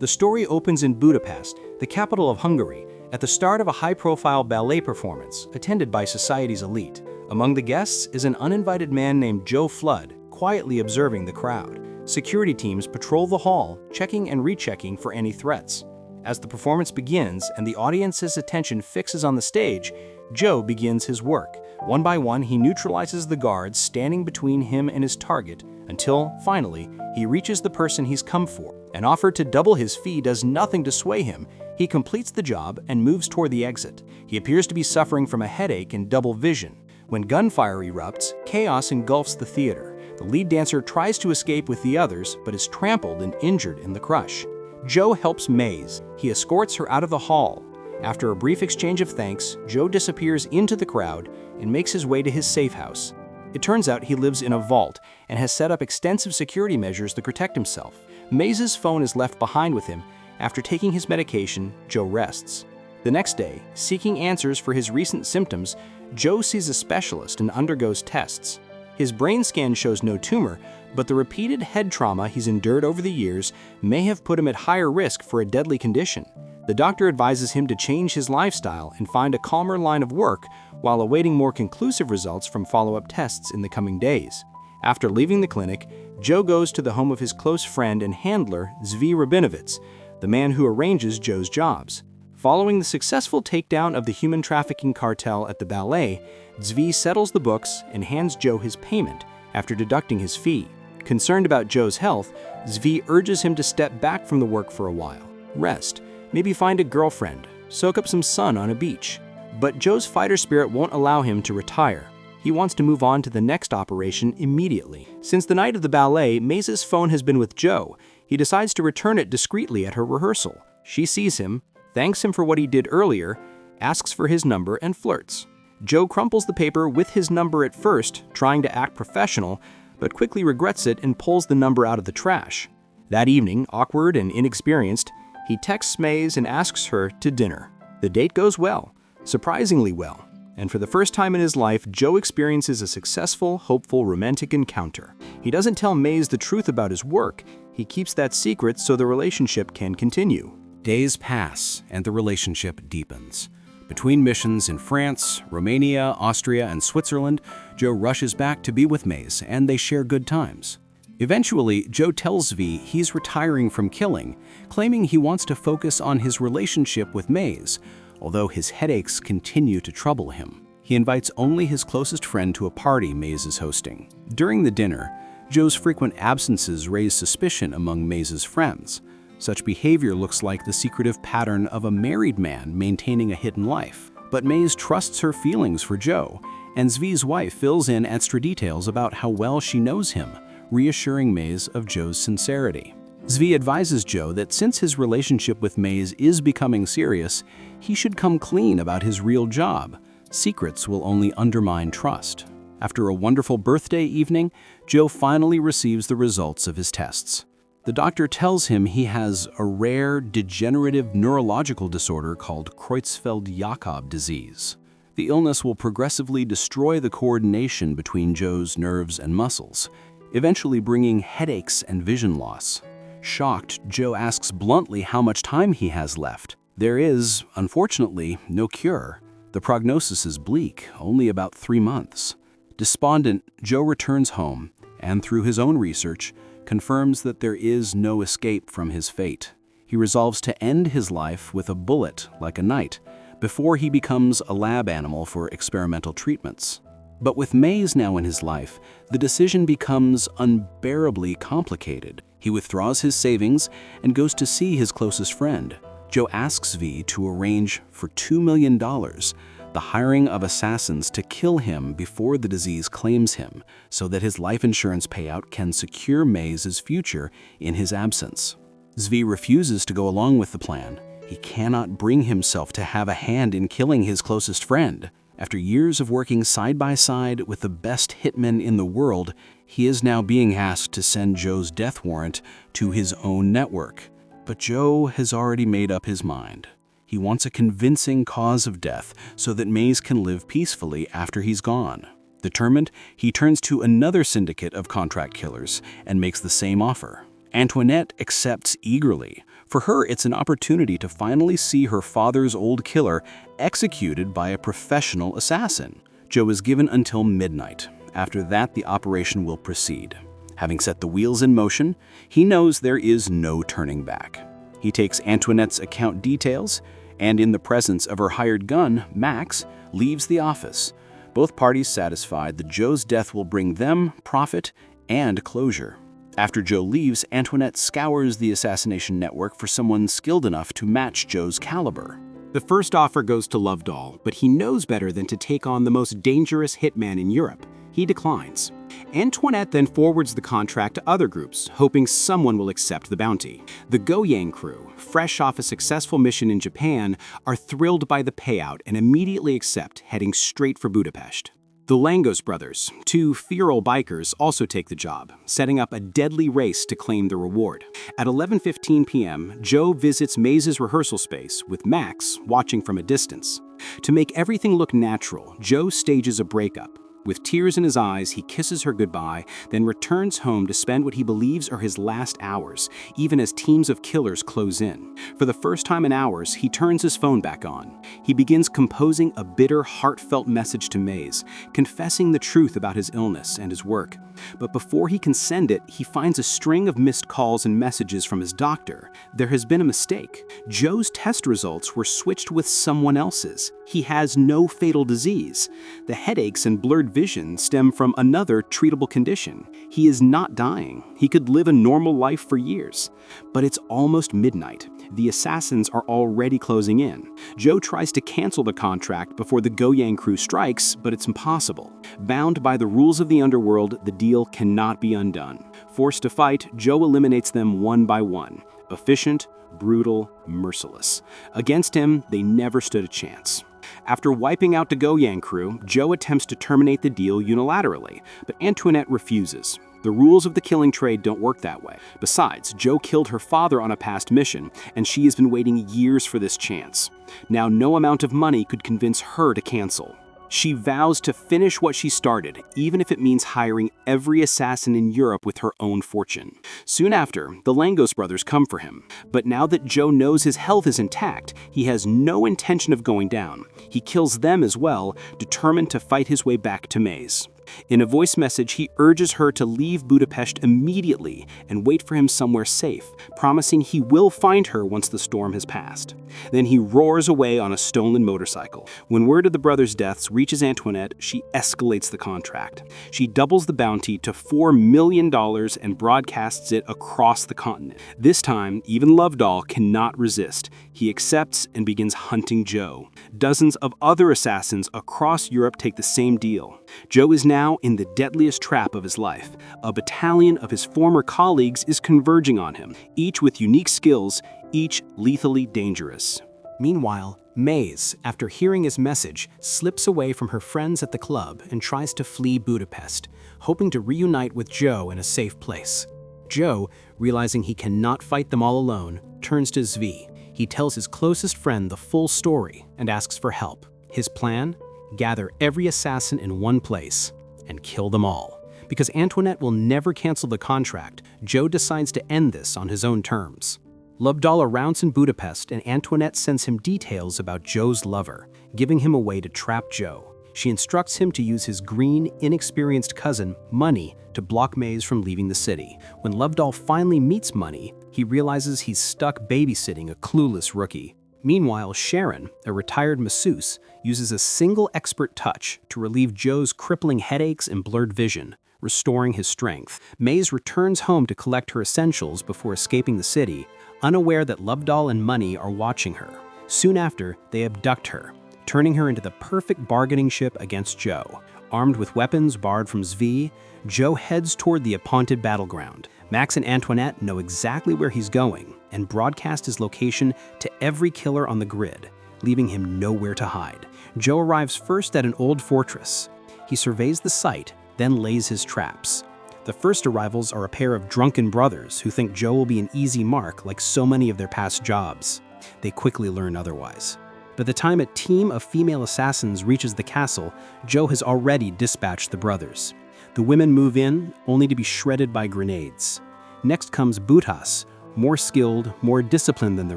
The story opens in Budapest, the capital of Hungary, at the start of a high-profile ballet performance attended by society's elite. Among the guests is an uninvited man named Joe Flood, quietly observing the crowd. Security teams patrol the hall, checking and rechecking for any threats. As the performance begins and the audience's attention fixes on the stage, Joe begins his work. One by one, he neutralizes the guards standing between him and his target until, finally, he reaches the person he's come for. An offer to double his fee does nothing to sway him. He completes the job and moves toward the exit. He appears to be suffering from a headache and double vision. When gunfire erupts, chaos engulfs the theater. The lead dancer tries to escape with the others, but is trampled and injured in the crush. Joe helps Maze. He escorts her out of the hall. After a brief exchange of thanks, Joe disappears into the crowd and makes his way to his safe house. It turns out he lives in a vault and has set up extensive security measures to protect himself. Maze's phone is left behind with him. After taking his medication, Joe rests. The next day, seeking answers for his recent symptoms, Joe sees a specialist and undergoes tests. His brain scan shows no tumor, but the repeated head trauma he's endured over the years may have put him at higher risk for a deadly condition. The doctor advises him to change his lifestyle and find a calmer line of work while awaiting more conclusive results from follow-up tests in the coming days. After leaving the clinic, Joe goes to the home of his close friend and handler, Zvi Rabinovitz, the man who arranges Joe's jobs. Following the successful takedown of the human trafficking cartel at the ballet, Zvi settles the books and hands Joe his payment after deducting his fee. Concerned about Joe's health, Zvi urges him to step back from the work for a while. Rest, maybe find a girlfriend, soak up some sun on a beach. But Joe's fighter spirit won't allow him to retire. He wants to move on to the next operation immediately. Since the night of the ballet, Maze's phone has been with Joe. He decides to return it discreetly at her rehearsal. She sees him, thanks him for what he did earlier, asks for his number, and flirts. Joe crumples the paper with his number at first, trying to act professional, but quickly regrets it and pulls the number out of the trash. That evening, awkward and inexperienced, he texts Maze and asks her to dinner. The date goes well, surprisingly well, and for the first time in his life, Joe experiences a successful, hopeful, romantic encounter. He doesn't tell Maze the truth about his work. He keeps that secret so the relationship can continue. Days pass, and the relationship deepens. Between missions in France, Romania, Austria, and Switzerland, Joe rushes back to be with Maze, and they share good times. Eventually, Joe tells Zvi he's retiring from killing, claiming he wants to focus on his relationship with Maze, although his headaches continue to trouble him. He invites only his closest friend to a party Maze is hosting. During the dinner, Joe's frequent absences raise suspicion among Maze's friends. Such behavior looks like the secretive pattern of a married man maintaining a hidden life. But Maze trusts her feelings for Joe, and Zvi's wife fills in extra details about how well she knows him, reassuring Maze of Joe's sincerity. Zvi advises Joe that since his relationship with Maze is becoming serious, he should come clean about his real job. Secrets will only undermine trust. After a wonderful birthday evening, Joe finally receives the results of his tests. The doctor tells him he has a rare, degenerative neurological disorder called Creutzfeldt-Jakob disease. The illness will progressively destroy the coordination between Joe's nerves and muscles, eventually bringing headaches and vision loss. Shocked, Joe asks bluntly how much time he has left. There is, unfortunately, no cure. The prognosis is bleak, only about 3 months. Despondent, Joe returns home and, through his own research, confirms that there is no escape from his fate. He resolves to end his life with a bullet like a knight before he becomes a lab animal for experimental treatments. But with Maze now in his life, the decision becomes unbearably complicated. He withdraws his savings and goes to see his closest friend. Joe asks Zvi to arrange for $2 million, the hiring of assassins to kill him before the disease claims him, so that his life insurance payout can secure Maze's future in his absence. Zvi refuses to go along with the plan. He cannot bring himself to have a hand in killing his closest friend. After years of working side by side with the best hitmen in the world, he is now being asked to send Joe's death warrant to his own network. But Joe has already made up his mind. He wants a convincing cause of death so that Maze can live peacefully after he's gone. Determined, he turns to another syndicate of contract killers and makes the same offer. Antoinette accepts eagerly, For her, it's an opportunity to finally see her father's old killer executed by a professional assassin. Joe is given until midnight. After that, the operation will proceed. Having set the wheels in motion, he knows there is no turning back. He takes Antoinette's account details, and in the presence of her hired gun, Max, leaves the office. Both parties satisfied that Joe's death will bring them profit and closure. After Joe leaves, Antoinette scours the assassination network for someone skilled enough to match Joe's caliber. The first offer goes to Lovedoll, but he knows better than to take on the most dangerous hitman in Europe. He declines. Antoinette then forwards the contract to other groups, hoping someone will accept the bounty. The Goyang crew, fresh off a successful mission in Japan, are thrilled by the payout and immediately accept, heading straight for Budapest. The Langos brothers, two feral bikers, also take the job, setting up a deadly race to claim the reward. At 11:15 p.m., Joe visits Maze's rehearsal space, with Max watching from a distance. To make everything look natural, Joe stages a breakup. With tears in his eyes, he kisses her goodbye, then returns home to spend what he believes are his last hours, even as teams of killers close in. For the first time in hours, he turns his phone back on. He begins composing a bitter, heartfelt message to Maze, confessing the truth about his illness and his work. But before he can send it, he finds a string of missed calls and messages from his doctor. There has been a mistake. Joe's test results were switched with someone else's. He has no fatal disease. The headaches and blurred vision stem from another treatable condition. He is not dying. He could live a normal life for years. But it's almost midnight. The assassins are already closing in. Joe tries to cancel the contract before the Goyang crew strikes, but it's impossible. Bound by the rules of the underworld, the deal cannot be undone. Forced to fight, Joe eliminates them one by one. Efficient, brutal, merciless. Against him, they never stood a chance. After wiping out the Goyang crew, Joe attempts to terminate the deal unilaterally, but Antoinette refuses. The rules of the killing trade don't work that way. Besides, Joe killed her father on a past mission, and she has been waiting years for this chance. Now, no amount of money could convince her to cancel. She vows to finish what she started, even if it means hiring every assassin in Europe with her own fortune. Soon after, the Langos brothers come for him. But now that Joe knows his health is intact, he has no intention of going down. He kills them as well, determined to fight his way back to Maze. In a voice message, he urges her to leave Budapest immediately and wait for him somewhere safe, promising he will find her once the storm has passed. Then he roars away on a stolen motorcycle. When word of the brothers' deaths reaches Antoinette, she escalates the contract. She doubles the bounty to $4 million and broadcasts it across the continent. This time, even Lovedoll cannot resist. He accepts and begins hunting Joe. Dozens of other assassins across Europe take the same deal. Joe is now in the deadliest trap of his life. A battalion of his former colleagues is converging on him, each with unique skills, each lethally dangerous. Meanwhile, Maze, after hearing his message, slips away from her friends at the club and tries to flee Budapest, hoping to reunite with Joe in a safe place. Joe, realizing he cannot fight them all alone, turns to Zvi. He tells his closest friend the full story and asks for help. His plan? Gather every assassin in one place and kill them all. Because Antoinette will never cancel the contract, Joe decides to end this on his own terms. Lovedoll arrives in Budapest, and Antoinette sends him details about Joe's lover, giving him a way to trap Joe. She instructs him to use his green, inexperienced cousin, Money, to block Maze from leaving the city. When Lovedoll finally meets Money, he realizes he's stuck babysitting a clueless rookie. Meanwhile, Sharon, a retired masseuse, uses a single expert touch to relieve Joe's crippling headaches and blurred vision, restoring his strength. Maze returns home to collect her essentials before escaping the city, unaware that Lovedoll and Money are watching her. Soon after, they abduct her, turning her into the perfect bargaining chip against Joe. Armed with weapons borrowed from Zvi, Joe heads toward the appointed battleground. Max and Antoinette know exactly where he's going and broadcast his location to every killer on the grid, leaving him nowhere to hide. Joe arrives first at an old fortress. He surveys the site, then lays his traps. The first arrivals are a pair of drunken brothers who think Joe will be an easy mark like so many of their past jobs. They quickly learn otherwise. By the time a team of female assassins reaches the castle, Joe has already dispatched the brothers. The women move in, only to be shredded by grenades. Next comes Butas, more skilled, more disciplined than the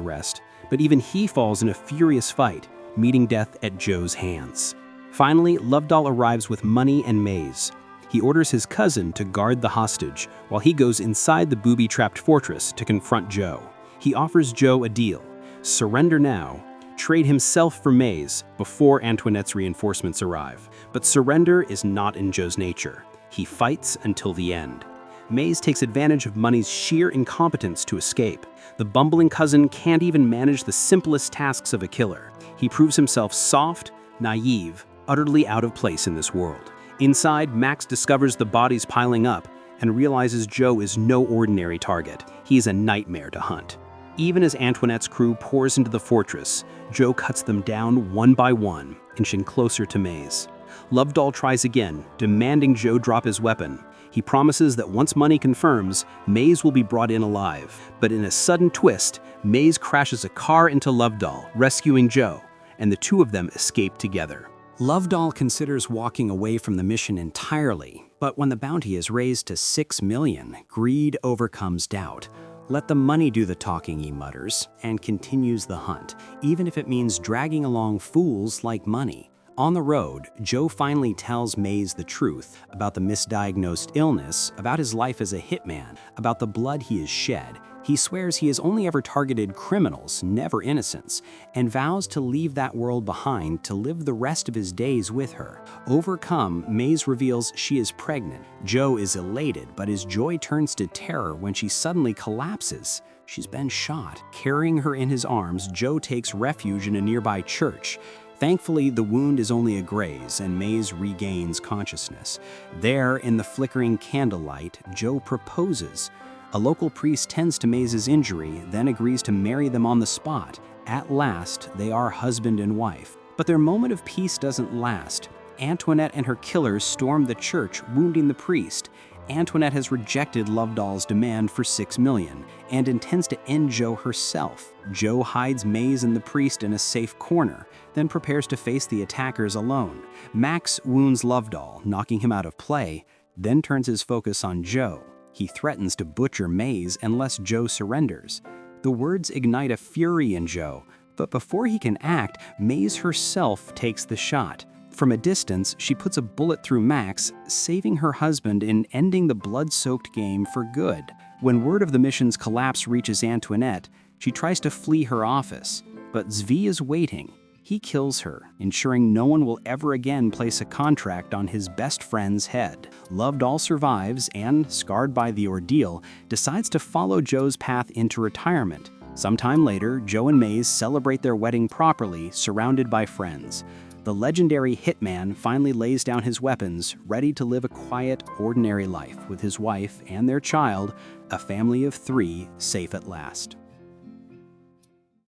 rest, but even he falls in a furious fight, meeting death at Joe's hands. Finally, Lovedoll arrives with money and Maze. He orders his cousin to guard the hostage, while he goes inside the booby-trapped fortress to confront Joe. He offers Joe a deal: surrender now, trade himself for Maze before Antoinette's reinforcements arrive. But surrender is not in Joe's nature. He fights until the end. Maze takes advantage of Money's sheer incompetence to escape. The bumbling cousin can't even manage the simplest tasks of a killer. He proves himself soft, naive, utterly out of place in this world. Inside, Max discovers the bodies piling up and realizes Joe is no ordinary target. He is a nightmare to hunt. Even as Antoinette's crew pours into the fortress, Joe cuts them down one by one, inching closer to Maze. Lovedoll tries again, demanding Joe drop his weapon. He promises that once Money confirms, Maze will be brought in alive. But in a sudden twist, Maze crashes a car into Lovedoll, rescuing Joe, and the two of them escape together. Lovedoll considers walking away from the mission entirely, but when the bounty is raised to 6 million, greed overcomes doubt. Let the money do the talking, he mutters, and continues the hunt, even if it means dragging along fools like Money. On the road, Joe finally tells Maze the truth about the misdiagnosed illness, about his life as a hitman, about the blood he has shed. He swears he has only ever targeted criminals, never innocents, and vows to leave that world behind to live the rest of his days with her. Overcome, Maze reveals she is pregnant. Joe is elated, but his joy turns to terror when she suddenly collapses. She's been shot. Carrying her in his arms, Joe takes refuge in a nearby church. Thankfully, the wound is only a graze, and Maze regains consciousness. There, in the flickering candlelight, Joe proposes. A local priest tends to Maze's injury, then agrees to marry them on the spot. At last, they are husband and wife. But their moment of peace doesn't last. Antoinette and her killers storm the church, wounding the priest. Antoinette has rejected Lovedoll's demand for 6 million and intends to end Joe herself. Joe hides Maze and the priest in a safe corner, then prepares to face the attackers alone. Max wounds Lovedoll, knocking him out of play, then turns his focus on Joe. He threatens to butcher Maze unless Joe surrenders. The words ignite a fury in Joe, but before he can act, Maze herself takes the shot. From a distance, she puts a bullet through Max, saving her husband and ending the blood-soaked game for good. When word of the mission's collapse reaches Antoinette, she tries to flee her office, but Zvi is waiting. He kills her, ensuring no one will ever again place a contract on his best friend's head. Lovedoll survives and, scarred by the ordeal, decides to follow Joe's path into retirement. Sometime later, Joe and Maze celebrate their wedding properly, surrounded by friends. The legendary hitman finally lays down his weapons, ready to live a quiet, ordinary life with his wife and their child, a family of 3 safe at last.